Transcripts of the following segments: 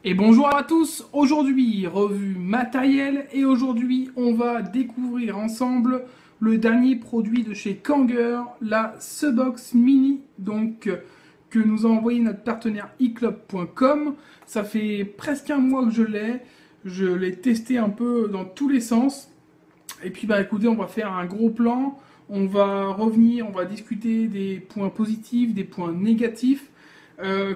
Et bonjour à tous, aujourd'hui revue matérielle et aujourd'hui on va découvrir ensemble le dernier produit de chez Kanger, la Subox Mini que nous a envoyé notre partenaire eclub.com. Ça fait presque un mois que je l'ai testé un peu dans tous les sens et puis bah écoutez, on va faire un gros plan, on va revenir, on va discuter des points positifs, des points négatifs.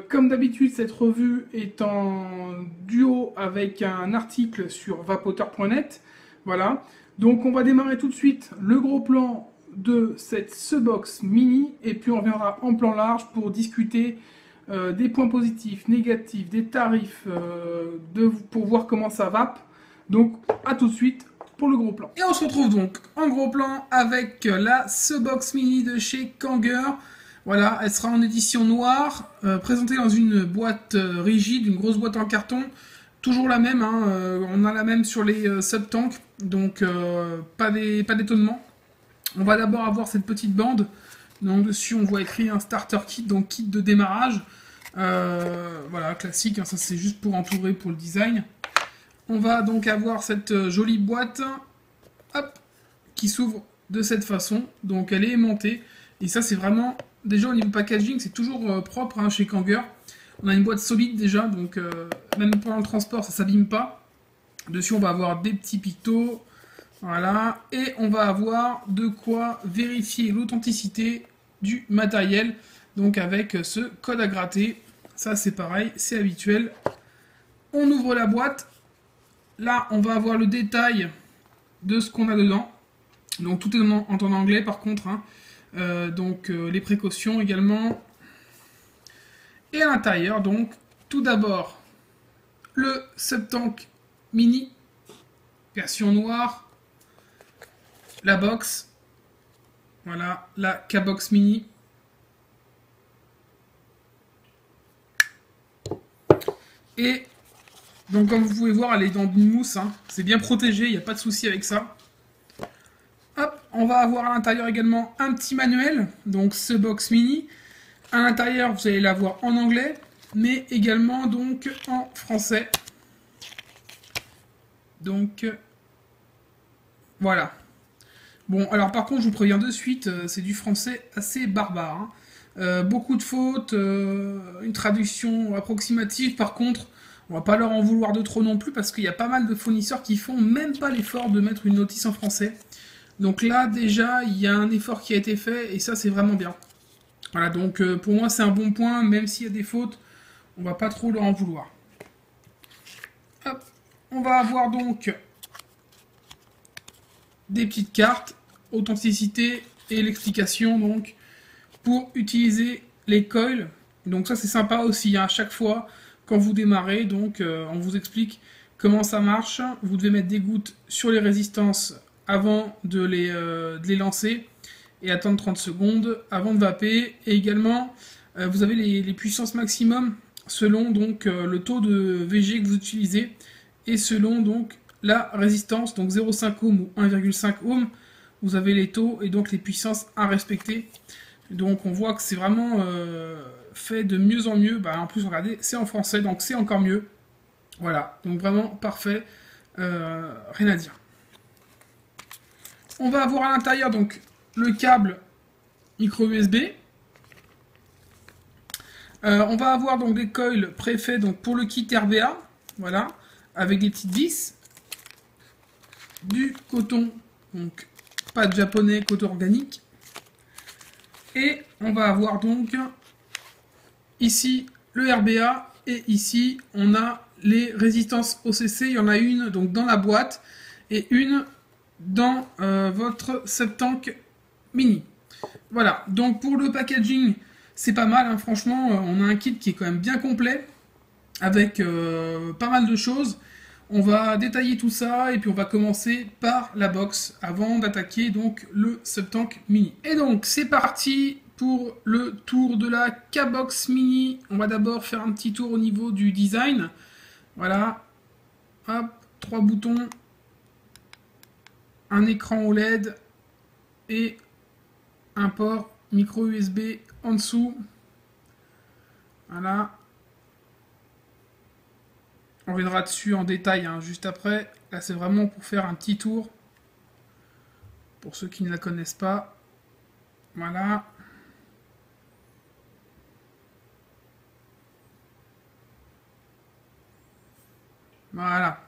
Comme d'habitude, cette revue est en duo avec un article sur vapoteur.net. Voilà. Donc on va démarrer tout de suite le gros plan de cette Subox Mini et puis on reviendra en plan large pour discuter des points positifs, négatifs, des tarifs, pour voir comment ça vape. Donc à tout de suite pour le gros plan. Et on se retrouve donc en gros plan avec la Subox Mini de chez Kanger. Voilà, elle sera en édition noire, présentée dans une boîte rigide, une grosse boîte en carton. Toujours la même, hein, on a la même sur les sub-tanks, donc pas d'étonnement. On va d'abord avoir cette petite bande. Donc dessus on voit écrit un starter kit, donc kit de démarrage. Voilà, classique, hein, ça c'est juste pour entourer pour le design. On va donc avoir cette jolie boîte, hop, qui s'ouvre de cette façon. Donc elle est aimantée. Et ça c'est vraiment, déjà au niveau packaging, c'est toujours propre hein, chez Kanger. On a une boîte solide déjà, donc même pendant le transport ça s'abîme pas. Dessus on va avoir des petits pictos. Voilà, et on va avoir de quoi vérifier l'authenticité du matériel, donc avec ce code à gratter. Ça c'est pareil, c'est habituel. On ouvre la boîte. Là, on va avoir le détail de ce qu'on a dedans. Donc tout est en anglais par contre. Hein. Les précautions également. Et à l'intérieur, donc, tout d'abord, le Subtank Mini, version noire. La box. Voilà, la K-Box Mini. Et donc comme vous pouvez voir, elle est dans une mousse. Hein. C'est bien protégé, il n'y a pas de souci avec ça. Hop, on va avoir à l'intérieur également un petit manuel. Donc ce box mini. À l'intérieur, vous allez l'avoir en anglais, mais également donc en français. Donc voilà. Bon, alors par contre, je vous préviens de suite, c'est du français assez barbare. Hein. Beaucoup de fautes, une traduction approximative. Par contre, on va pas leur en vouloir de trop non plus parce qu'il y a pas mal de fournisseurs qui font même pas l'effort de mettre une notice en français. Donc là, déjà, il y a un effort qui a été fait et ça, c'est vraiment bien. Voilà, donc pour moi, c'est un bon point, même s'il y a des fautes, on va pas trop leur en vouloir. Hop, on va avoir donc des petites cartes, authenticité et l'explication donc pour utiliser les coils. Donc ça c'est sympa aussi, hein, à chaque fois quand vous démarrez, donc on vous explique comment ça marche. Vous devez mettre des gouttes sur les résistances avant de les lancer et attendre 30 secondes avant de vaper. Et également vous avez les puissances maximum selon donc le taux de VG que vous utilisez et selon donc la résistance, donc 0,5 ohm ou 1,5 ohm, vous avez les taux et donc les puissances à respecter. Donc on voit que c'est vraiment fait de mieux en mieux. Bah, en plus, regardez, c'est en français, donc c'est encore mieux. Voilà, donc vraiment parfait, rien à dire. On va avoir à l'intérieur donc le câble micro USB. On va avoir donc des coils préfaits donc pour le kit RBA, voilà, avec des petites vis. Du coton, donc pas de japonais, coton organique. Et on va avoir donc ici le RBA et ici on a les résistances OCC. Il y en a une donc dans la boîte et une dans votre Subtank Mini. Voilà, donc pour le packaging, c'est pas mal, hein, franchement, on a un kit qui est quand même bien complet avec pas mal de choses. On va détailler tout ça et puis on va commencer par la box avant d'attaquer donc le Subtank Mini. Et donc c'est parti pour le tour de la K-Box Mini. On va d'abord faire un petit tour au niveau du design. Voilà, hop, 3 boutons, un écran OLED et un port micro USB en dessous. Voilà. On reviendra dessus en détail hein, juste après. Là, c'est vraiment pour faire un petit tour. Pour ceux qui ne la connaissent pas. Voilà. Voilà.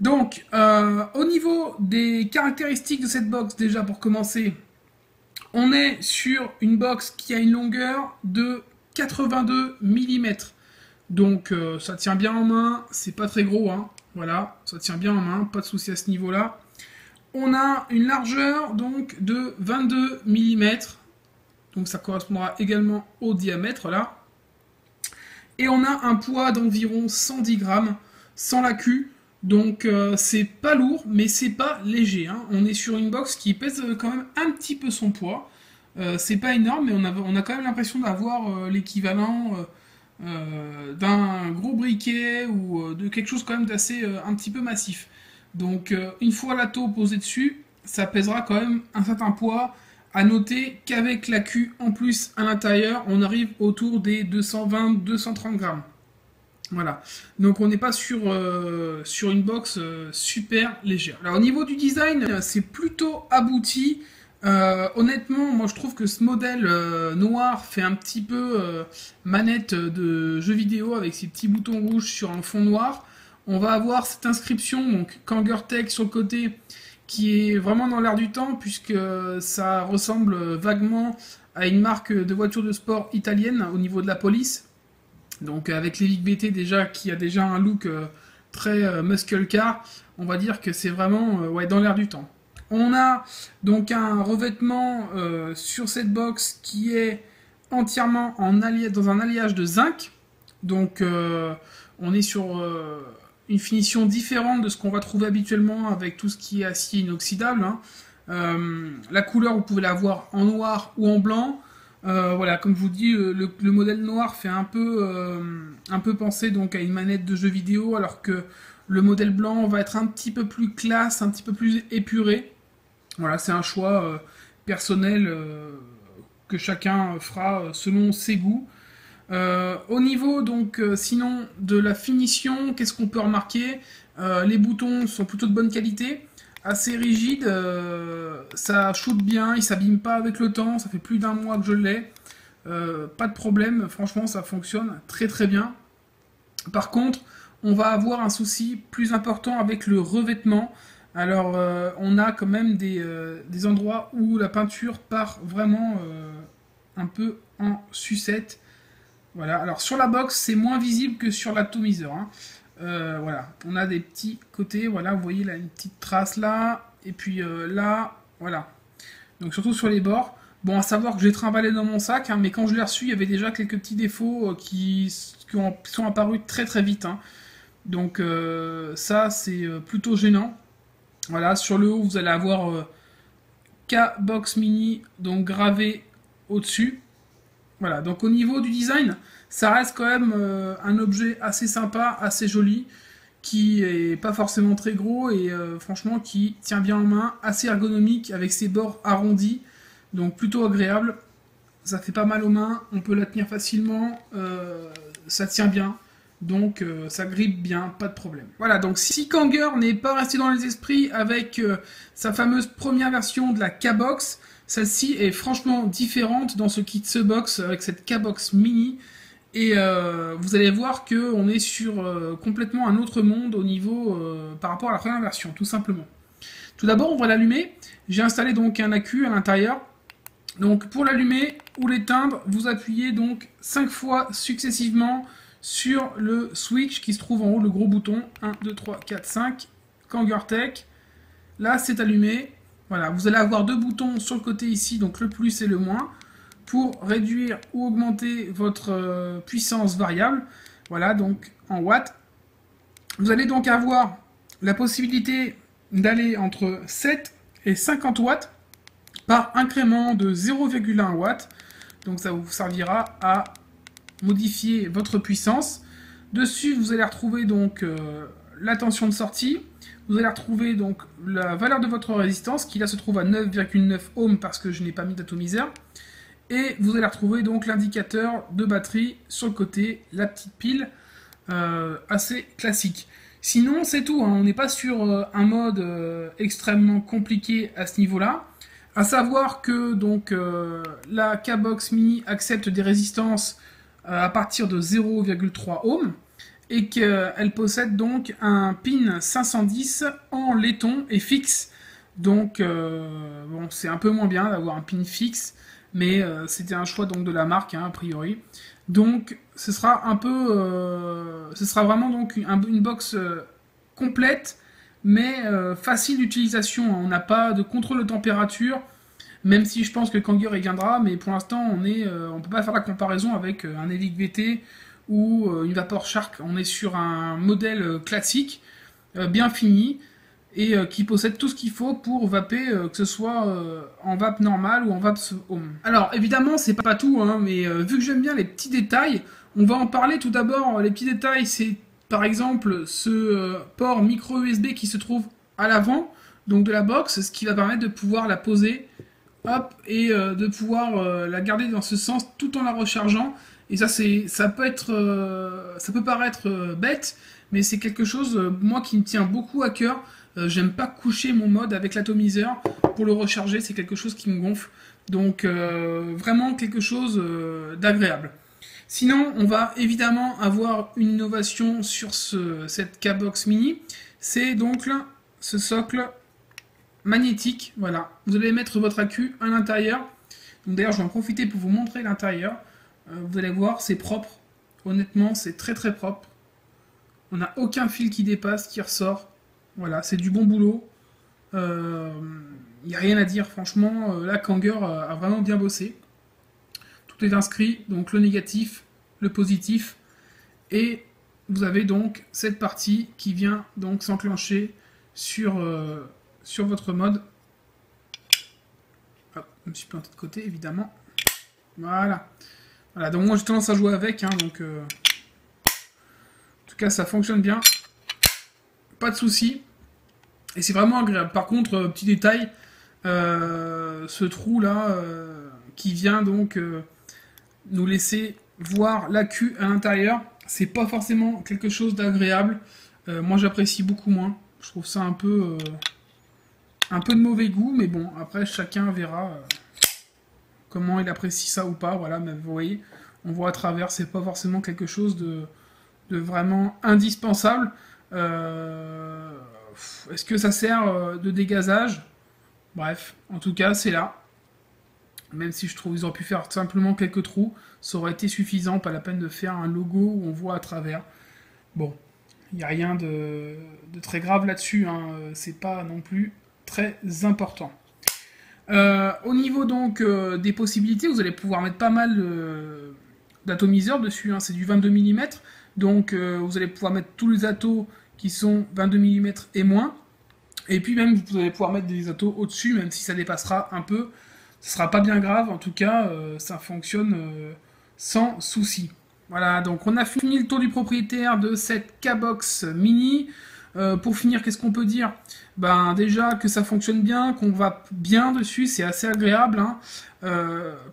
Donc, au niveau des caractéristiques de cette box, déjà pour commencer, on est sur une box qui a une longueur de 82 mm. Donc, ça tient bien en main, c'est pas très gros, hein. Voilà, ça tient bien en main, pas de souci à ce niveau-là. On a une largeur donc de 22 mm, donc ça correspondra également au diamètre là. Et on a un poids d'environ 110 grammes sans la queue. Donc c'est pas lourd, mais c'est pas léger. Hein. On est sur une box qui pèse quand même un petit peu son poids. C'est pas énorme, mais on a quand même l'impression d'avoir l'équivalent d'un gros briquet ou de quelque chose quand même d'assez un petit peu massif. Donc une fois la taupe posée dessus, ça pèsera quand même un certain poids. À noter qu'avec la queue en plus à l'intérieur, on arrive autour des 220-230 grammes. Voilà, donc on n'est pas sur une box super légère. Alors au niveau du design, c'est plutôt abouti. Honnêtement, moi je trouve que ce modèle noir fait un petit peu manette de jeu vidéo avec ses petits boutons rouges sur un fond noir. On va avoir cette inscription, donc Kangertech sur le côté, qui est vraiment dans l'air du temps, puisque ça ressemble vaguement à une marque de voiture de sport italienne au niveau de la police. Donc avec l'Evic BT déjà, qui a déjà un look très muscle car, on va dire que c'est vraiment ouais, dans l'air du temps. On a donc un revêtement sur cette box qui est entièrement dans un alliage de zinc. Donc on est sur une finition différente de ce qu'on va trouver habituellement avec tout ce qui est acier inoxydable. Hein. La couleur, vous pouvez la voir en noir ou en blanc. Voilà, comme je vous dis, le modèle noir fait un peu penser donc à une manette de jeu vidéo, alors que le modèle blanc va être un petit peu plus classe, un petit peu plus épuré. Voilà, c'est un choix personnel que chacun fera selon ses goûts. Au niveau donc sinon de la finition, qu'est-ce qu'on peut remarquer? Les boutons sont plutôt de bonne qualité, assez rigides, ça shoot bien, il s'abîme pas avec le temps, ça fait plus d'un mois que je l'ai, pas de problème, franchement ça fonctionne très très bien. Par contre, on va avoir un souci plus important avec le revêtement. Alors on a quand même des endroits où la peinture part vraiment un peu en sucette. Voilà, alors sur la box, c'est moins visible que sur l'atomiseur. Hein. Voilà, on a des petits côtés, voilà, vous voyez là une petite trace là, et puis là, voilà. Donc surtout sur les bords. Bon, à savoir que j'ai trimballé dans mon sac, hein, mais quand je l'ai reçu, il y avait déjà quelques petits défauts qui sont apparus très très vite. Hein. Donc ça, c'est plutôt gênant. Voilà, sur le haut, vous allez avoir K-Box Mini, donc gravé au-dessus. Voilà, donc au niveau du design, ça reste quand même un objet assez sympa, assez joli, qui est pas forcément très gros et franchement qui tient bien en main, assez ergonomique avec ses bords arrondis, donc plutôt agréable. Ça fait pas mal aux mains, on peut la tenir facilement, ça tient bien, donc ça grippe bien, pas de problème. Voilà, donc si Kanger n'est pas resté dans les esprits avec sa fameuse première version de la K-Box, celle-ci est franchement différente dans ce kit ce box avec cette K-Box mini. Et vous allez voir qu'on est sur complètement un autre monde au niveau par rapport à la première version, tout simplement. Tout d'abord, on va l'allumer. J'ai installé donc un accu à l'intérieur. Donc pour l'allumer ou l'éteindre, vous appuyez donc 5 fois successivement sur le switch qui se trouve en haut, le gros bouton. 1, 2, 3, 4, 5. Kangertech. Là, c'est allumé. Voilà, vous allez avoir deux boutons sur le côté ici, donc le plus et le moins, pour réduire ou augmenter votre puissance variable. Voilà, donc en watts. Vous allez donc avoir la possibilité d'aller entre 7 et 50 watts par incrément de 0,1 watts. Donc ça vous servira à modifier votre puissance. Dessus, vous allez retrouver donc la tension de sortie. Vous allez retrouver donc la valeur de votre résistance qui là se trouve à 9,9 ohms parce que je n'ai pas mis d'atomiseur. Et vous allez retrouver donc l'indicateur de batterie sur le côté, la petite pile. assez classique. Sinon, c'est tout, hein. On n'est pas sur un mode extrêmement compliqué à ce niveau-là. À savoir que donc la K-Box Mini accepte des résistances à partir de 0,3 ohms et qu'elle possède donc un pin 510 en laiton et fixe. Donc bon, c'est un peu moins bien d'avoir un pin fixe, mais c'était un choix donc de la marque, hein, a priori. Donc ce sera un peu, ce sera vraiment donc une box complète, mais facile d'utilisation. On n'a pas de contrôle de température, même si je pense que Kangeur y viendra, mais pour l'instant on peut pas faire la comparaison avec un Evic VT ou une Vapor Shark. On est sur un modèle classique, bien fini, et qui possède tout ce qu'il faut pour vaper, que ce soit en vape normale ou en vape home. Alors évidemment c'est pas tout, hein, mais vu que j'aime bien les petits détails, on va en parler tout d'abord. Les petits détails, c'est par exemple ce port micro USB qui se trouve à l'avant donc de la box, ce qui va permettre de pouvoir la poser, hop, et de pouvoir la garder dans ce sens tout en la rechargeant. Et ça peut paraître bête, mais c'est quelque chose moi qui me tient beaucoup à cœur. J'aime pas coucher mon mode avec l'atomiseur pour le recharger, c'est quelque chose qui me gonfle. Donc vraiment quelque chose d'agréable. Sinon, on va évidemment avoir une innovation sur cette K-Box Mini. C'est donc là, ce socle magnétique. Voilà, vous allez mettre votre accu à l'intérieur. Donc d'ailleurs, je vais en profiter pour vous montrer l'intérieur. Vous allez voir, c'est propre. Honnêtement, c'est très très propre. On n'a aucun fil qui dépasse, qui ressort. Voilà, c'est du bon boulot. Il n'y a rien à dire, franchement. Là, Kangeur a vraiment bien bossé. Tout est inscrit, donc le négatif, le positif. Et vous avez donc cette partie qui vient donc s'enclencher sur votre mode. Hop, je me suis planté de côté, évidemment. Voilà. Voilà, donc moi j'ai tendance à jouer avec, hein, donc en tout cas ça fonctionne bien. Pas de soucis. Et c'est vraiment agréable. Par contre, petit détail, ce trou là qui vient donc nous laisser voir l'accu à l'intérieur, c'est pas forcément quelque chose d'agréable. Moi j'apprécie beaucoup moins. Je trouve ça un peu de mauvais goût, mais bon, après chacun verra comment il apprécie ça ou pas. Voilà, mais vous voyez, on voit à travers, c'est pas forcément quelque chose de vraiment indispensable. Est-ce que ça sert de dégazage? Bref, en tout cas, c'est là. Même si je trouve qu'ils auraient pu faire simplement quelques trous, ça aurait été suffisant, pas la peine de faire un logo où on voit à travers. Bon, il n'y a rien de très grave là-dessus, hein. C'est pas non plus très important. Au niveau donc des possibilités, vous allez pouvoir mettre pas mal d'atomiseurs dessus, hein. C'est du 22 mm, donc vous allez pouvoir mettre tous les atos qui sont 22 mm et moins, et puis même vous allez pouvoir mettre des atos au-dessus, même si ça dépassera un peu, ce sera pas bien grave, en tout cas ça fonctionne sans souci. Voilà, donc on a fini le tour du propriétaire de cette K-Box Mini. Pour finir, qu'est-ce qu'on peut dire? Ben déjà que ça fonctionne bien, qu'on va bien dessus, c'est assez agréable, hein.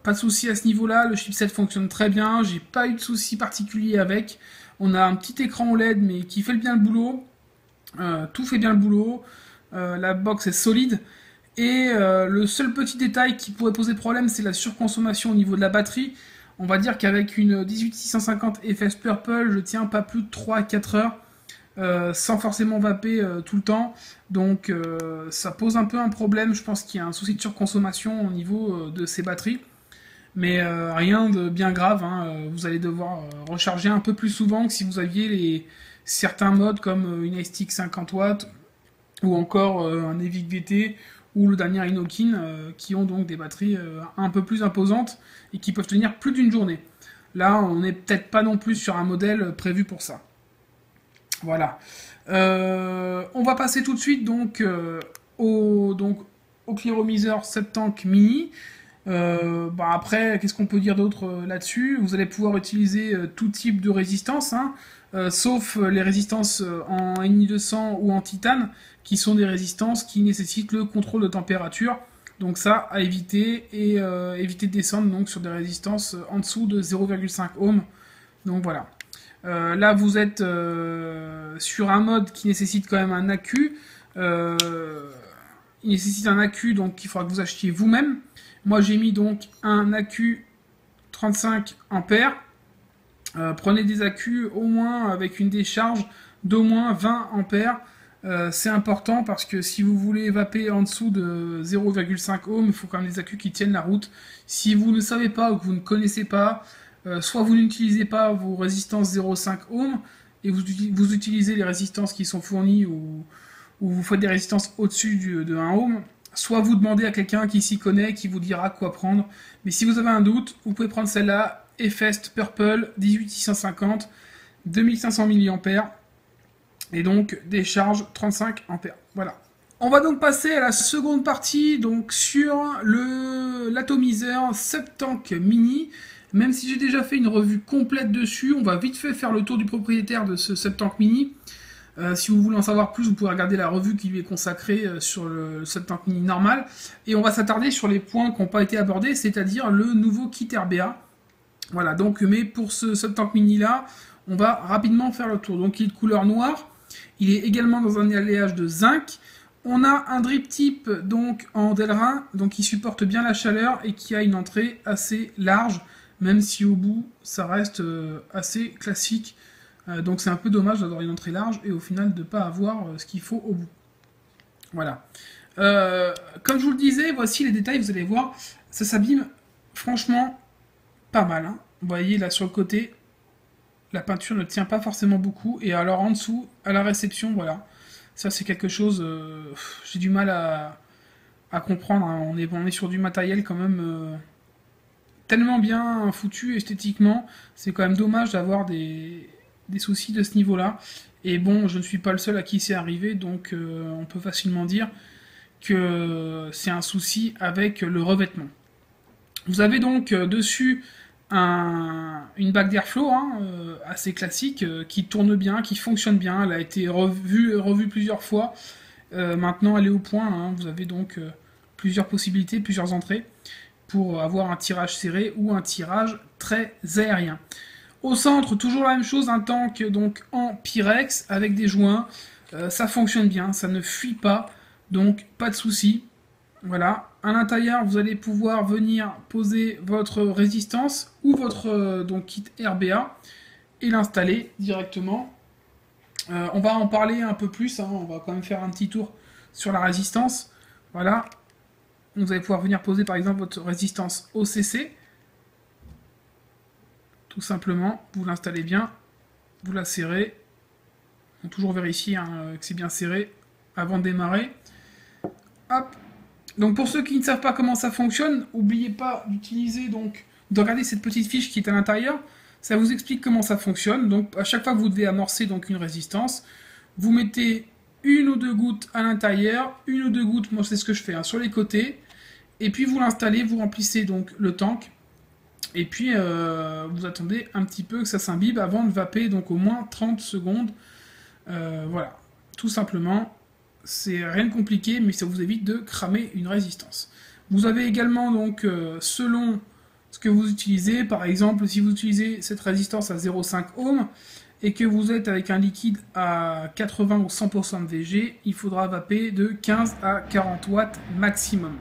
Pas de souci à ce niveau-là, le chipset fonctionne très bien, j'ai pas eu de souci particulier avec. On a un petit écran OLED mais qui fait bien le boulot, tout fait bien le boulot, la box est solide. Et le seul petit détail qui pourrait poser problème, c'est la surconsommation au niveau de la batterie. On va dire qu'avec une 18650 FS Purple, je tiens pas plus de 3 à 4 heures. Sans forcément vaper tout le temps, donc ça pose un peu un problème. Je pense qu'il y a un souci de surconsommation au niveau de ces batteries, mais rien de bien grave, hein. Vous allez devoir recharger un peu plus souvent que si vous aviez certains modes comme une iStick 50 watts ou encore un Evic VT ou le dernier Inokin qui ont donc des batteries un peu plus imposantes et qui peuvent tenir plus d'une journée. Là on n'est peut-être pas non plus sur un modèle prévu pour ça. Voilà. On va passer tout de suite donc au Clearomizer Septank Mini. Après, qu'est-ce qu'on peut dire d'autre là-dessus? Vous allez pouvoir utiliser tout type de résistance, hein, sauf les résistances en Ni200 ou en titane, qui sont des résistances qui nécessitent le contrôle de température. Donc ça, à éviter, et éviter de descendre donc, sur des résistances en dessous de 0,5 ohm. Donc voilà. Là, vous êtes sur un mode qui nécessite quand même un accu. Il nécessite un accu, donc il faudra que vous achetiez vous-même. Moi, j'ai mis donc un accu 35 ampères. Prenez des accus au moins avec une décharge d'au moins 20 ampères. C'est important parce que si vous voulez vaper en dessous de 0,5 ohm, il faut quand même des accus qui tiennent la route. Si vous ne savez pas ou que vous ne connaissez pas, soit vous n'utilisez pas vos résistances 0,5 ohm et vous utilisez les résistances qui sont fournies ou vous faites des résistances au-dessus de 1 ohm, soit vous demandez à quelqu'un qui s'y connaît, qui vous dira quoi prendre. Mais si vous avez un doute, vous pouvez prendre celle-là, Efest Purple 18650, 2500 mAh, et donc des charges 35 ampères. Voilà. On va donc passer à la seconde partie, donc sur l'atomiseur SubTank Mini. Même si j'ai déjà fait une revue complète dessus, on va vite fait faire le tour du propriétaire de ce SubTank Mini. Si vous voulez en savoir plus, vous pouvez regarder la revue qui lui est consacrée sur le SubTank Mini normal. Et on va s'attarder sur les points qui n'ont pas été abordés, c'est-à-dire le nouveau kit RBA. Voilà, donc, mais pour ce SubTank Mini là, on va rapidement faire le tour. Donc il est de couleur noire, il est également dans un alliage de zinc. On a un drip tip donc en Delrin, donc qui supporte bien la chaleur et qui a une entrée assez large, même si au bout ça reste assez classique. Donc c'est un peu dommage d'avoir une entrée large et au final de ne pas avoir ce qu'il faut au bout. Voilà. Comme je vous le disais, voici les détails, vous allez voir, ça s'abîme franchement pas mal. Hein. Vous voyez là sur le côté, la peinture ne tient pas forcément beaucoup. Et alors en dessous, à la réception, voilà. Ça c'est quelque chose, j'ai du mal à comprendre. Hein. On est sur du matériel quand même tellement bien foutu esthétiquement. C'est quand même dommage d'avoir des soucis de ce niveau-là. Et bon, je ne suis pas le seul à qui c'est arrivé, donc on peut facilement dire que c'est un souci avec le revêtement. Vous avez donc dessus une bague d'airflow hein, assez classique, qui tourne bien, qui fonctionne bien. Elle a été revue plusieurs fois. Maintenant, elle est au point. Hein. Vous avez donc plusieurs possibilités, plusieurs entrées pour avoir un tirage serré ou un tirage très aérien. Au centre, toujours la même chose, un tank donc en Pyrex avec des joints. Ça fonctionne bien, ça ne fuit pas, donc pas de souci. Voilà. À l'intérieur, vous allez pouvoir venir poser votre résistance ou votre donc kit RBA et l'installer directement. On va en parler un peu plus, hein, on va quand même faire un petit tour sur la résistance. Voilà. Vous allez pouvoir venir poser par exemple votre résistance OCC. Tout simplement, vous l'installez bien, vous la serrez. Il faut toujours vérifier hein, que c'est bien serré avant de démarrer. Hop. Donc pour ceux qui ne savent pas comment ça fonctionne, n'oubliez pas d'utiliser donc de regarder cette petite fiche qui est à l'intérieur. Ça vous explique comment ça fonctionne. Donc à chaque fois que vous devez amorcer donc une résistance, vous mettez une ou deux gouttes à l'intérieur, une ou deux gouttes, moi c'est ce que je fais, hein, sur les côtés. Et puis vous l'installez, vous remplissez donc le tank. Et puis, vous attendez un petit peu que ça s'imbibe avant de vaper, donc au moins 30 secondes. Voilà, tout simplement, c'est rien de compliqué, mais ça vous évite de cramer une résistance. Vous avez également, donc, selon ce que vous utilisez, par exemple, si vous utilisez cette résistance à 0,5 ohm, et que vous êtes avec un liquide à 80 ou 100% de VG, il faudra vaper de 15 à 40 watts maximum.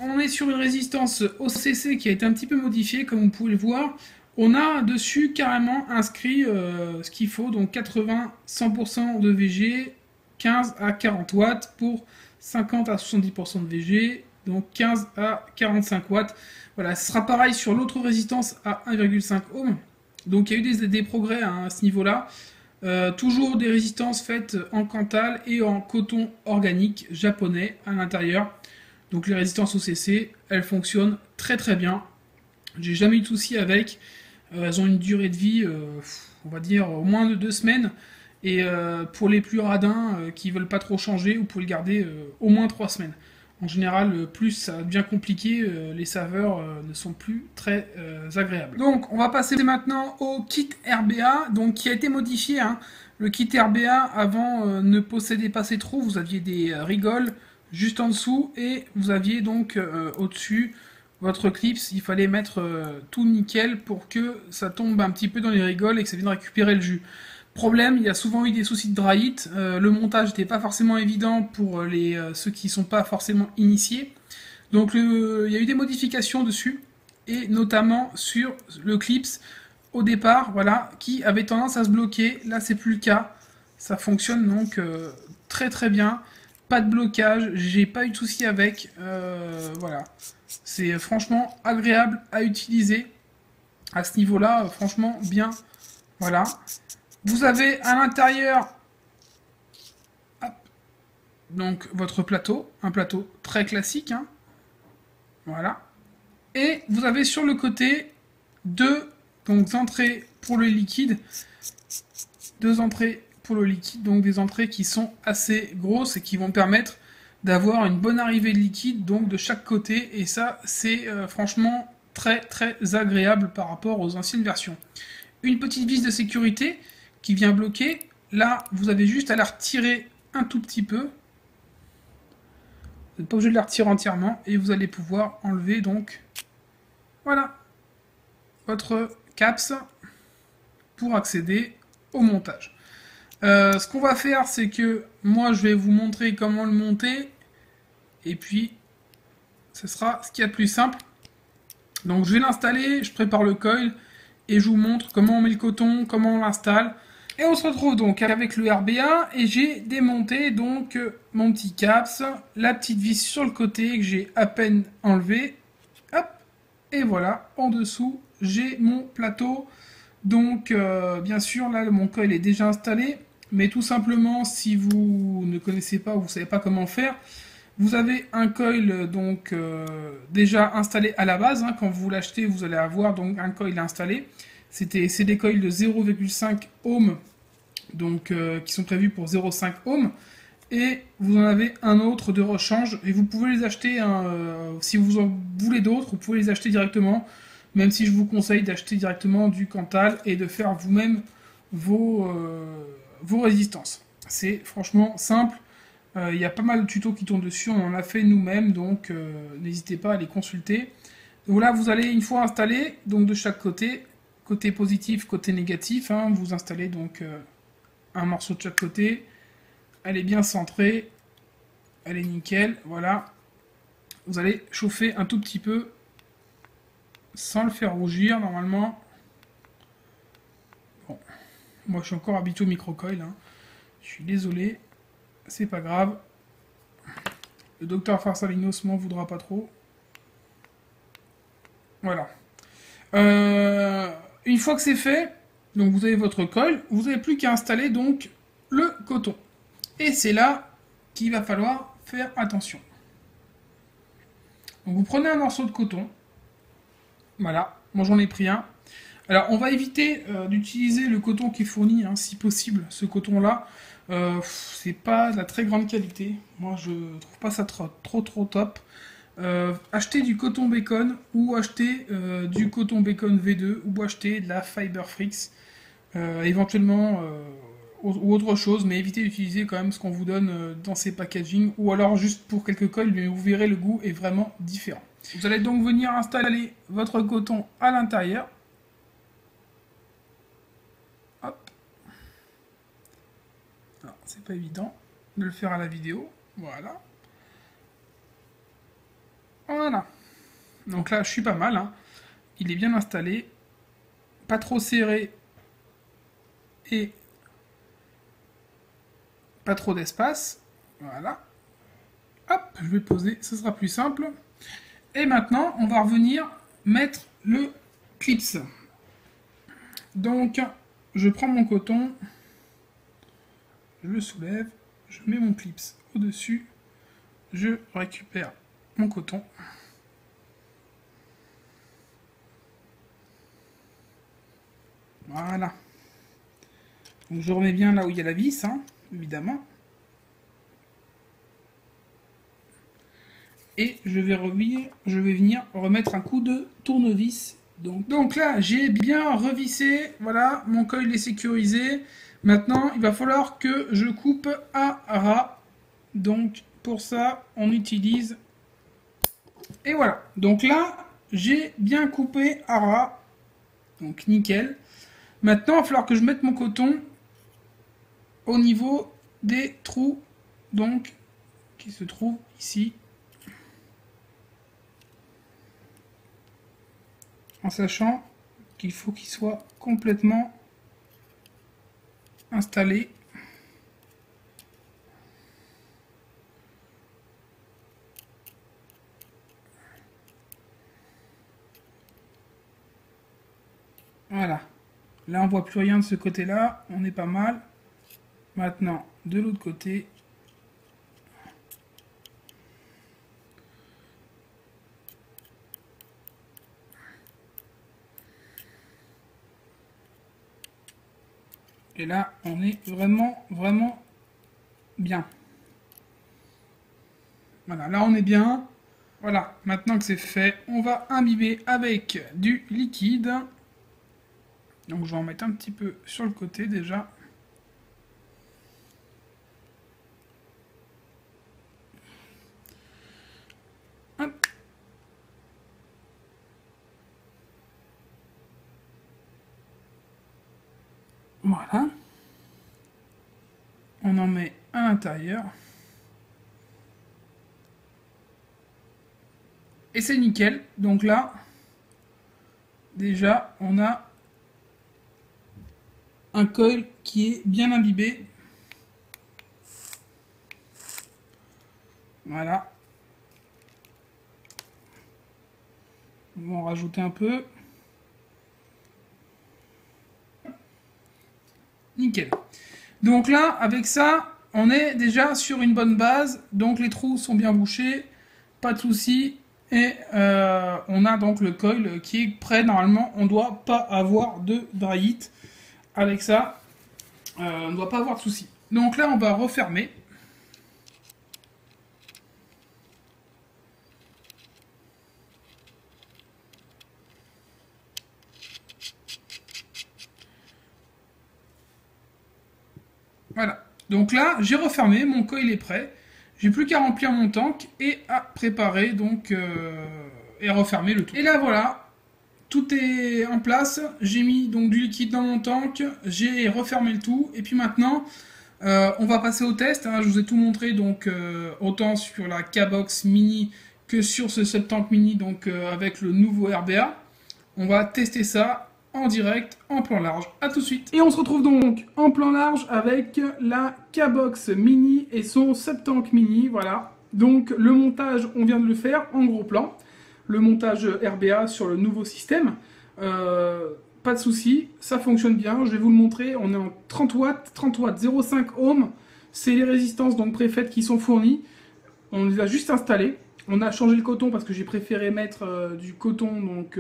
On est sur une résistance OCC qui a été un petit peu modifiée, comme vous pouvez le voir. On a dessus carrément inscrit ce qu'il faut, donc 80-100% de VG, 15 à 40 watts pour 50 à 70% de VG, donc 15 à 45 watts. Voilà, ce sera pareil sur l'autre résistance à 1,5 ohm. Donc il y a eu des progrès hein, à ce niveau-là. Toujours des résistances faites en Cantal et en coton organique japonais à l'intérieur. Donc les résistances OCC, elles fonctionnent très très bien. J'ai jamais eu de soucis avec. Elles ont une durée de vie, on va dire, au moins de 2 semaines. Et pour les plus radins qui veulent pas trop changer, vous pouvez le garder au moins 3 semaines. En général, plus ça devient compliqué, les saveurs ne sont plus très agréables. Donc on va passer maintenant au kit RBA, donc qui a été modifié. Hein. Le kit RBA avant ne possédait pas ces trous, vous aviez des rigoles juste en dessous et vous aviez donc au-dessus votre clips, il fallait mettre tout nickel pour que ça tombe un petit peu dans les rigoles et que ça vienne récupérer le jus. Problème, il y a souvent eu des soucis de dry it, le montage n'était pas forcément évident pour ceux qui ne sont pas forcément initiés. Donc il y a eu des modifications dessus, et notamment sur le clips au départ, voilà, qui avait tendance à se bloquer. Là c'est plus le cas, ça fonctionne donc très très bien, pas de blocage, j'ai pas eu de soucis avec, voilà. C'est franchement agréable à utiliser à ce niveau-là, franchement bien, voilà. Vous avez à l'intérieur donc votre plateau, un plateau très classique, hein. Voilà. Et vous avez sur le côté deux donc, entrées pour le liquide, deux entrées pour le liquide, donc des entrées qui sont assez grosses et qui vont permettre d'avoir une bonne arrivée de liquide donc de chaque côté, et ça c'est franchement très très agréable par rapport aux anciennes versions. Une petite vis de sécurité qui vient bloquer, là vous avez juste à la retirer un tout petit peu, vous n'êtes pas obligé de la retirer entièrement, et vous allez pouvoir enlever donc, voilà, votre caps pour accéder au montage. Ce qu'on va faire, c'est que moi je vais vous montrer comment le monter, et puis ce sera ce qu'il y a de plus simple. Donc je vais l'installer, je prépare le coil, et je vous montre comment on met le coton, comment on l'installe. Et on se retrouve donc avec le RBA, et j'ai démonté donc mon petit caps, la petite vis sur le côté que j'ai à peine enlevé. Hop, et voilà, en dessous j'ai mon plateau. Donc bien sûr là mon coil est déjà installé, mais tout simplement si vous ne connaissez pas ou vous ne savez pas comment faire, vous avez un coil donc déjà installé à la base, hein. Quand vous l'achetez vous allez avoir donc un coil installé. C'est des coils de 0,5 ohm, donc qui sont prévus pour 0,5 ohm, et vous en avez un autre de rechange, et vous pouvez les acheter, si vous en voulez d'autres, vous pouvez les acheter directement, même si je vous conseille d'acheter directement du Cantal et de faire vous-même vos résistances. C'est franchement simple, il y a pas mal de tutos qui tournent dessus, on en a fait nous-mêmes, donc n'hésitez pas à les consulter. Donc là vous allez, une fois installé, donc de chaque côté, côté positif, côté négatif, hein, vous installez donc un morceau de chaque côté, elle est bien centrée, elle est nickel, voilà. Vous allez chauffer un tout petit peu, sans le faire rougir normalement. Bon, moi je suis encore habitué au microcoil, hein. Je suis désolé, c'est pas grave. Le docteur Farsalinos m'en voudra pas trop. Voilà. Une fois que c'est fait, donc vous avez votre coil, vous n'avez plus qu'à installer donc le coton. Et c'est là qu'il va falloir faire attention. Donc vous prenez un morceau de coton. Voilà, moi j'en ai pris un. Alors on va éviter d'utiliser le coton qui est fourni, hein, si possible. Ce coton-là, c'est pas de la très grande qualité. Moi je trouve pas ça trop top. Acheter du coton bacon, ou acheter du coton bacon V2, ou acheter de la Fiberfrix, éventuellement ou autre chose, mais évitez d'utiliser quand même ce qu'on vous donne dans ces packaging, ou alors juste pour quelques coils, mais vous verrez le goût est vraiment différent. Vous allez donc venir installer votre coton à l'intérieur. Hop. Alors, c'est pas évident de le faire à la vidéo. Voilà. Voilà. Donc là, je suis pas mal, hein. Il est bien installé. Pas trop serré. Et pas trop d'espace. Voilà. Hop, je vais poser, ce sera plus simple. Et maintenant, on va revenir mettre le clips. Donc, je prends mon coton, je le soulève, je mets mon clips au-dessus, je récupère mon coton. Voilà. Donc, je remets bien là où il y a la vis, hein, évidemment. Et je vais venir remettre un coup de tournevis. Donc là, j'ai bien revissé, voilà, mon coil est sécurisé. Maintenant, il va falloir que je coupe à ras. Donc pour ça, on utilise... Et voilà. Donc là, j'ai bien coupé à ras, donc nickel. Maintenant, il va falloir que je mette mon coton au niveau des trous, donc qui se trouvent ici. En sachant qu'il faut qu'il soit complètement installé. Voilà. Là, on voit plus rien de ce côté-là. On est pas mal. Maintenant, de l'autre côté. Et là, on est vraiment bien. Voilà, là on est bien. Voilà, maintenant que c'est fait, on va imbiber avec du liquide. Donc je vais en mettre un petit peu sur le côté déjà. Hop. Voilà. On en met à l'intérieur. Et c'est nickel. Donc là, déjà, on a un coil qui est bien imbibé. Voilà. On va en rajouter un peu. Nickel. Donc là, avec ça, on est déjà sur une bonne base. Donc les trous sont bien bouchés. Pas de souci. Et on a donc le coil qui est prêt. Normalement, on ne doit pas avoir de dry heat. Avec ça, on ne doit pas avoir de souci. Donc là, on va refermer. Voilà. Donc là, j'ai refermé, mon coil est prêt. J'ai plus qu'à remplir mon tank et à préparer donc et à refermer le tout. Et là voilà, tout est en place. J'ai mis donc du liquide dans mon tank, j'ai refermé le tout. Et puis maintenant, on va passer au test. Hein. Je vous ai tout montré donc autant sur la K-Box Mini que sur ce sub-tank mini donc avec le nouveau RBA. On va tester ça en direct, en plan large. A tout de suite. Et on se retrouve donc en plan large avec la K-Box Mini et son sub-tank mini. Voilà. Donc le montage, on vient de le faire en gros plan. Le montage RBA sur le nouveau système. Pas de souci, ça fonctionne bien. Je vais vous le montrer. On est en 30 watts, 0,5 ohms. C'est les résistances donc préfaites qui sont fournies. On les a juste installées. On a changé le coton parce que j'ai préféré mettre du coton donc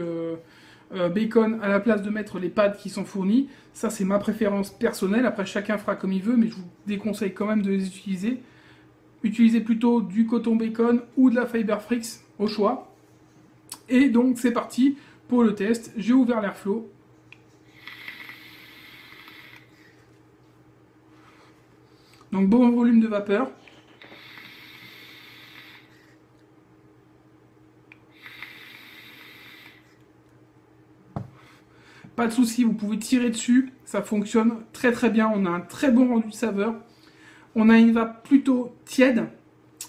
bacon à la place de mettre les pads qui sont fournis. Ça c'est ma préférence personnelle, après chacun fera comme il veut, mais je vous déconseille quand même de les utiliser. Utilisez plutôt du coton bacon ou de la Fiberfrix au choix. Et donc c'est parti pour le test. J'ai ouvert l'airflow. Donc bon volume de vapeur. Pas de souci, vous pouvez tirer dessus, ça fonctionne très bien, on a un très bon rendu de saveur. On a une vape plutôt tiède.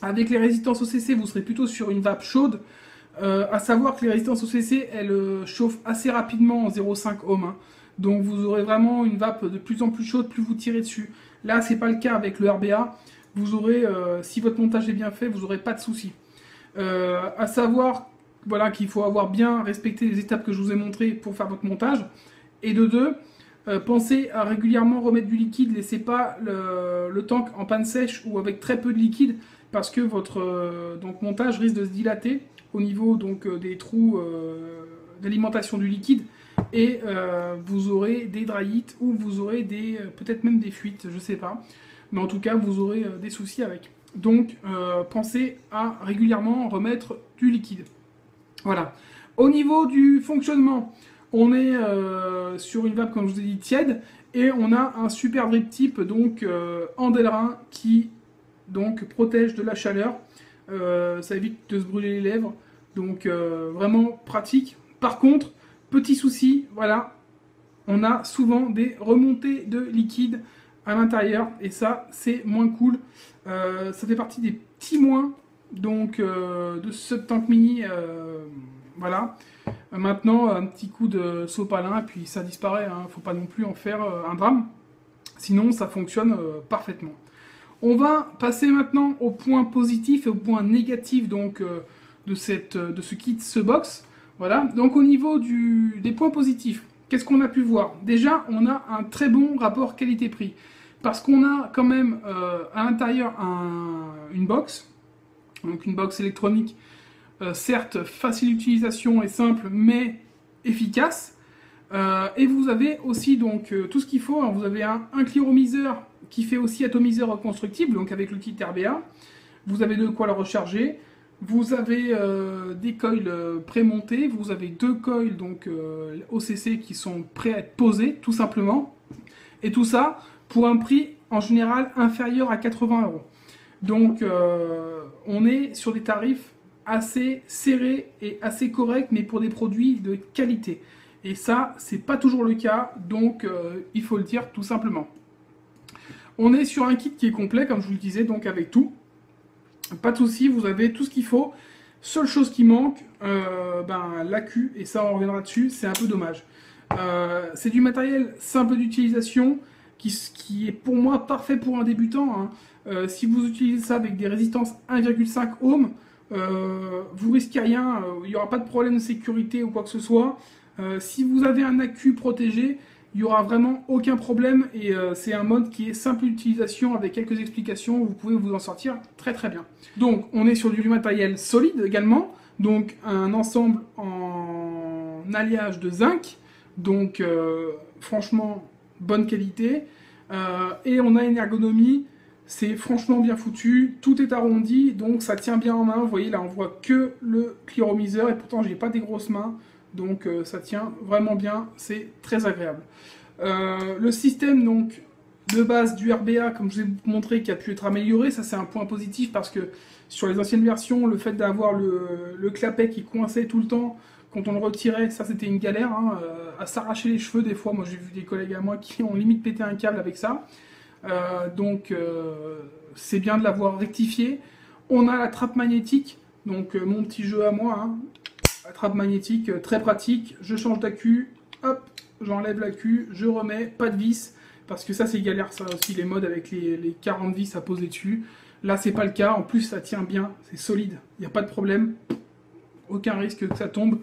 Avec les résistances OCC, vous serez plutôt sur une vape chaude. À savoir que les résistances OCC, elles chauffent assez rapidement en 0,5 ohm. Hein. Donc vous aurez vraiment une vape de plus en plus chaude, plus vous tirez dessus. Là, c'est pas le cas avec le RBA. Vous aurez, si votre montage est bien fait, vous n'aurez pas de souci. À savoir voilà, qu'il faut avoir bien respecté les étapes que je vous ai montrées pour faire votre montage. Et de deux, pensez à régulièrement remettre du liquide. Laissez pas le tank en panne sèche ou avec très peu de liquide parce que votre donc, montage risque de se dilater au niveau donc, des trous d'alimentation du liquide. Et vous aurez des dry heat ou vous aurez peut-être même des fuites, je sais pas. Mais en tout cas, vous aurez des soucis avec. Donc, pensez à régulièrement remettre du liquide. Voilà. Au niveau du fonctionnement, on est sur une vape, comme je vous ai dit, tiède. Et on a un super drip tip, donc en Delrin, qui donc protège de la chaleur. Ça évite de se brûler les lèvres. Donc vraiment pratique. Par contre, petit souci, voilà, on a souvent des remontées de liquide à l'intérieur et ça c'est moins cool. Ça fait partie des petits moins donc de ce tank mini. Voilà. Maintenant un petit coup de sopalin et puis ça disparaît. Hein. Faut pas non plus en faire un drame. Sinon ça fonctionne parfaitement. On va passer maintenant au point positif et au point négatif donc de ce kit, ce box. Voilà. Donc au niveau des points positifs. Qu'est-ce qu'on a pu voir? Déjà, on a un très bon rapport qualité-prix. Parce qu'on a quand même à l'intérieur une box. Donc une box électronique, certes facile d'utilisation et simple, mais efficace. Et vous avez aussi donc tout ce qu'il faut. Alors, vous avez un clearomiseur qui fait aussi atomiseur reconstructible, donc avec le kit RBA. Vous avez de quoi le recharger. Vous avez des coils prémontés, vous avez 2 coils donc OCC qui sont prêts à être posés, tout simplement. Et tout ça pour un prix en général inférieur à 80 €. Donc on est sur des tarifs assez serrés et assez corrects, mais pour des produits de qualité. Et ça, c'est pas toujours le cas, donc il faut le dire tout simplement. On est sur un kit qui est complet, comme je vous le disais, donc avec tout. Pas de souci, vous avez tout ce qu'il faut. Seule chose qui manque, l'AQ, et ça on reviendra dessus, c'est un peu dommage. C'est du matériel simple d'utilisation qui est pour moi parfait pour un débutant. Hein. Si vous utilisez ça avec des résistances 1,5 ohms, vous risquez rien, il n'y aura pas de problème de sécurité ou quoi que ce soit. Si vous avez un AQ protégé, il n'y aura vraiment aucun problème et c'est un mode qui est simple d'utilisation avec quelques explications, vous pouvez vous en sortir très très bien. Donc on est sur du matériel solide également, donc un ensemble en alliage de zinc, donc franchement bonne qualité, et on a une ergonomie, c'est franchement bien foutu, tout est arrondi, donc ça tient bien en main, vous voyez là on voit que le clearomiseur et pourtant j'ai pas des grosses mains. Donc ça tient vraiment bien, c'est très agréable. Le système donc de base du RBA, comme je vous ai montré, qui a pu être amélioré, ça c'est un point positif parce que sur les anciennes versions, le fait d'avoir le clapet qui coinçait tout le temps, quand on le retirait, ça c'était une galère, hein, à s'arracher les cheveux des fois. Moi j'ai vu des collègues à moi qui ont limite pété un câble avec ça. Donc c'est bien de l'avoir rectifié. On a la trappe magnétique, donc mon petit jeu à moi, hein. La trappe magnétique, très pratique, je change d'AQ, hop, j'enlève l'AQ, je remets, pas de vis, parce que ça c'est galère ça aussi, les modes avec les 40 vis à poser dessus. Là c'est pas le cas, en plus ça tient bien, c'est solide, il n'y a pas de problème, aucun risque que ça tombe.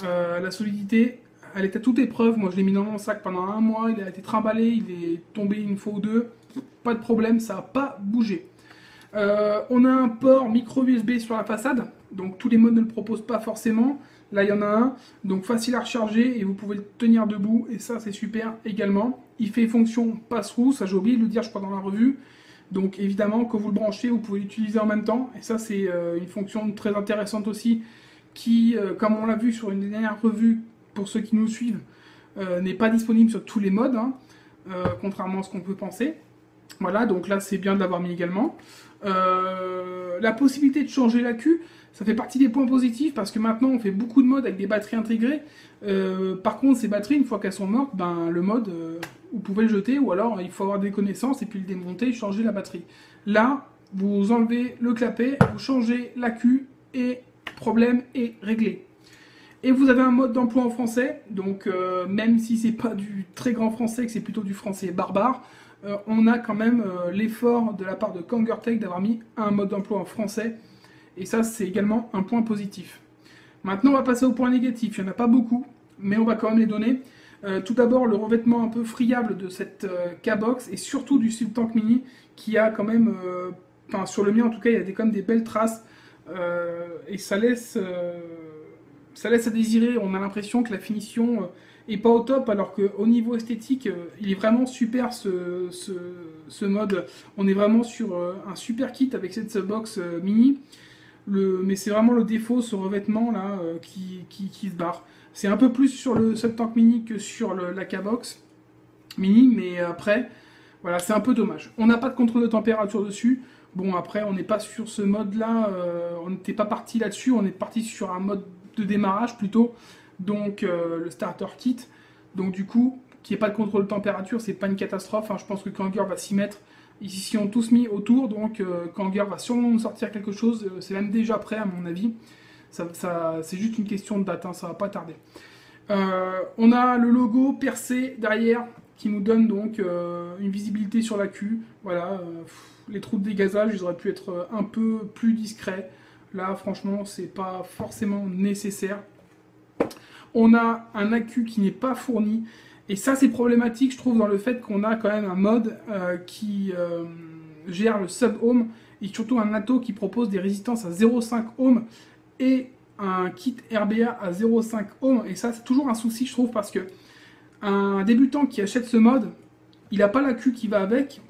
La solidité, elle est à toute épreuve, moi je l'ai mis dans mon sac pendant un mois, il a été trimballé, il est tombé une fois ou deux, pas de problème, ça n'a pas bougé. On a un port micro USB sur la façade, donc tous les modes ne le proposent pas forcément. Là il y en a un, donc facile à recharger et vous pouvez le tenir debout et ça c'est super également. Il fait fonction passe-roue, ça j'ai oublié de le dire je crois dans la revue. Donc évidemment quand vous le branchez vous pouvez l'utiliser en même temps et ça c'est une fonction très intéressante aussi qui, comme on l'a vu sur une dernière revue pour ceux qui nous suivent, n'est pas disponible sur tous les modes, hein, contrairement à ce qu'on peut penser. Voilà, donc là c'est bien de l'avoir mis également. La possibilité de changer l'AQ, ça fait partie des points positifs parce que maintenant on fait beaucoup de modes avec des batteries intégrées. Par contre ces batteries, une fois qu'elles sont mortes, le mode, vous pouvez le jeter ou alors il faut avoir des connaissances et puis le démonter et changer la batterie. Là, vous enlevez le clapet, vous changez l'AQ et problème est réglé. Et vous avez un mode d'emploi en français, donc même si c'est pas du très grand français, que c'est plutôt du français barbare, on a quand même l'effort de la part de Kangertech d'avoir mis un mode d'emploi en français. Et ça, c'est également un point positif. Maintenant, on va passer au point négatif. Il n'y en a pas beaucoup, mais on va quand même les donner. Tout d'abord, le revêtement un peu friable de cette K-Box et surtout du Subtank Mini qui a quand même, sur le mien en tout cas, il y a quand même des belles traces et ça laisse à désirer. On a l'impression que la finition est pas au top, alors qu'au niveau esthétique, il est vraiment super ce mode. On est vraiment sur un super kit avec cette box mini. Mais c'est vraiment le défaut, ce revêtement là qui se barre. C'est un peu plus sur le Subtank Mini que sur la K-Box Mini, mais après, voilà, c'est un peu dommage. On n'a pas de contrôle de température dessus. Bon, après, on n'est pas sur ce mode-là, on n'était pas parti là-dessus, on est parti sur un mode de démarrage plutôt, donc le starter kit. Donc du coup, qu'il n'y ait pas de contrôle de température, c'est pas une catastrophe, hein. Je pense que Kangur va s'y mettre. Ils s'y ont tous mis autour, donc Kangur va sûrement nous sortir quelque chose, c'est même déjà prêt à mon avis. C'est juste une question de date, hein, ça va pas tarder. On a le logo percé derrière qui nous donne donc une visibilité sur l'accu. Voilà, les trous de dégazage, ils auraient pu être un peu plus discrets. Là, franchement, c'est pas forcément nécessaire. On a un accu qui n'est pas fourni. Et ça, c'est problématique, je trouve, dans le fait qu'on a quand même un mode qui gère le sub-ohm et surtout un Atto qui propose des résistances à 0,5 ohm et un kit RBA à 0,5 ohm. Et ça, c'est toujours un souci, je trouve, parce que un débutant qui achète ce mode, il n'a pas l'accu qui va avec,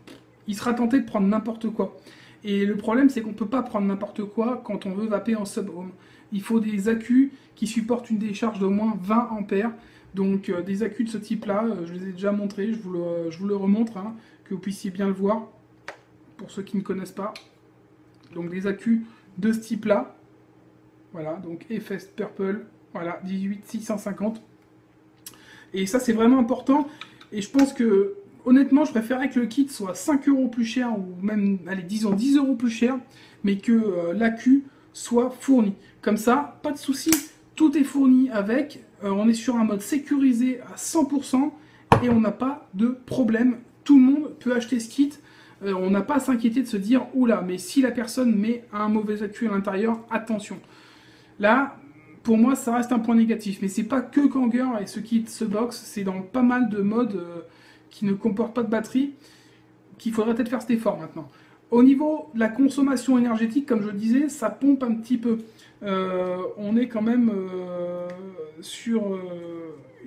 il sera tenté de prendre n'importe quoi. Et le problème, c'est qu'on ne peut pas prendre n'importe quoi quand on veut vaper en sub-ohm. Il faut des accus qui supportent une décharge d'au moins 20 ampères. Donc des accus de ce type-là, je les ai déjà montrés, je vous le remontre, hein, que vous puissiez bien le voir, pour ceux qui ne connaissent pas. Donc des accus de ce type-là, voilà, donc FS Purple, voilà, 18650. Et ça, c'est vraiment important, et je pense que, honnêtement, je préférerais que le kit soit 5 € plus cher, ou même, allez, disons 10 € plus cher, mais que l'accu soit fourni. Comme ça, pas de souci, tout est fourni avec, on est sur un mode sécurisé à 100%, et on n'a pas de problème. Tout le monde peut acheter ce kit, on n'a pas à s'inquiéter de se dire, oula, mais si la personne met un mauvais accu à l'intérieur, attention. Là, pour moi, ça reste un point négatif, mais c'est pas que Kangur et ce kit, ce box, c'est dans pas mal de modes qui ne comportent pas de batterie, qu'il faudrait peut-être faire cet effort maintenant. Au niveau de la consommation énergétique, comme je le disais, ça pompe un petit peu. On est quand même sur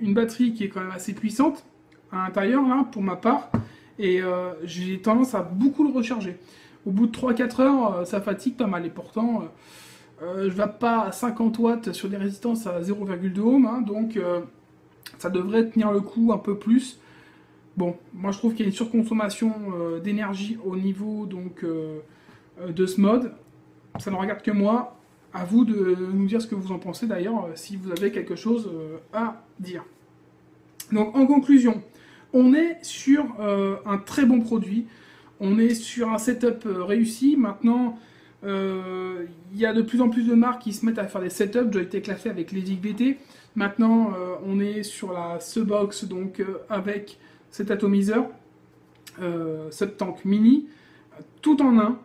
une batterie qui est quand même assez puissante à l'intérieur, là, pour ma part, et j'ai tendance à beaucoup le recharger. Au bout de 3-4 heures, ça fatigue pas mal, et pourtant, je ne vais pas à 50 watts sur des résistances à 0,2 ohm, hein, donc ça devrait tenir le coup un peu plus. Bon, moi je trouve qu'il y a une surconsommation d'énergie au niveau donc, de ce mode. Ça ne regarde que moi. À vous de nous dire ce que vous en pensez d'ailleurs, si vous avez quelque chose à dire. Donc en conclusion, on est sur un très bon produit. On est sur un setup réussi. Maintenant, il y a de plus en plus de marques qui se mettent à faire des setups. Joytech l'a fait avec les VT. Maintenant, on est sur la Subox, donc avec cet atomiseur, Subtank Mini, tout en un,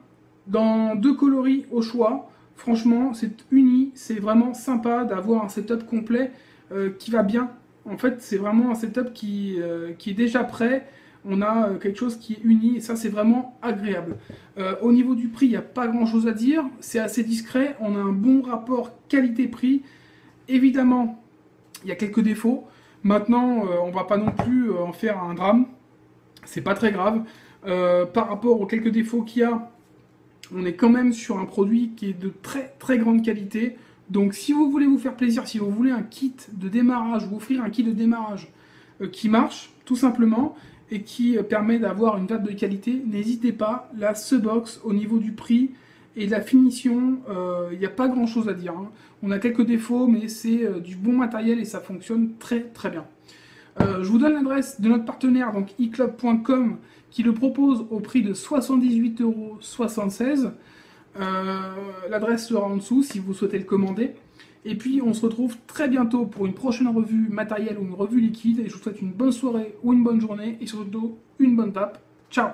dans 2 coloris au choix. Franchement, c'est uni, c'est vraiment sympa d'avoir un setup complet qui va bien. En fait, c'est vraiment un setup qui est déjà prêt. On a quelque chose qui est uni et ça, c'est vraiment agréable. Au niveau du prix, il n'y a pas grand-chose à dire. C'est assez discret. On a un bon rapport qualité-prix. Évidemment, il y a quelques défauts. Maintenant, on ne va pas non plus en faire un drame. C'est pas très grave. Par rapport aux quelques défauts qu'il y a, on est quand même sur un produit qui est de très très grande qualité. Donc si vous voulez vous faire plaisir, si vous voulez un kit de démarrage, vous offrir un kit de démarrage qui marche tout simplement et qui permet d'avoir une vape de qualité, n'hésitez pas. La Subox, au niveau du prix et de la finition, il n'y a pas grand chose à dire, hein. On a quelques défauts, mais c'est du bon matériel et ça fonctionne très très bien. Je vous donne l'adresse de notre partenaire, donc eclub.com, qui le propose au prix de 78,76 €. L'adresse sera en dessous si vous souhaitez le commander. Et puis on se retrouve très bientôt pour une prochaine revue matérielle ou une revue liquide. Et je vous souhaite une bonne soirée ou une bonne journée et surtout une bonne vape. Ciao!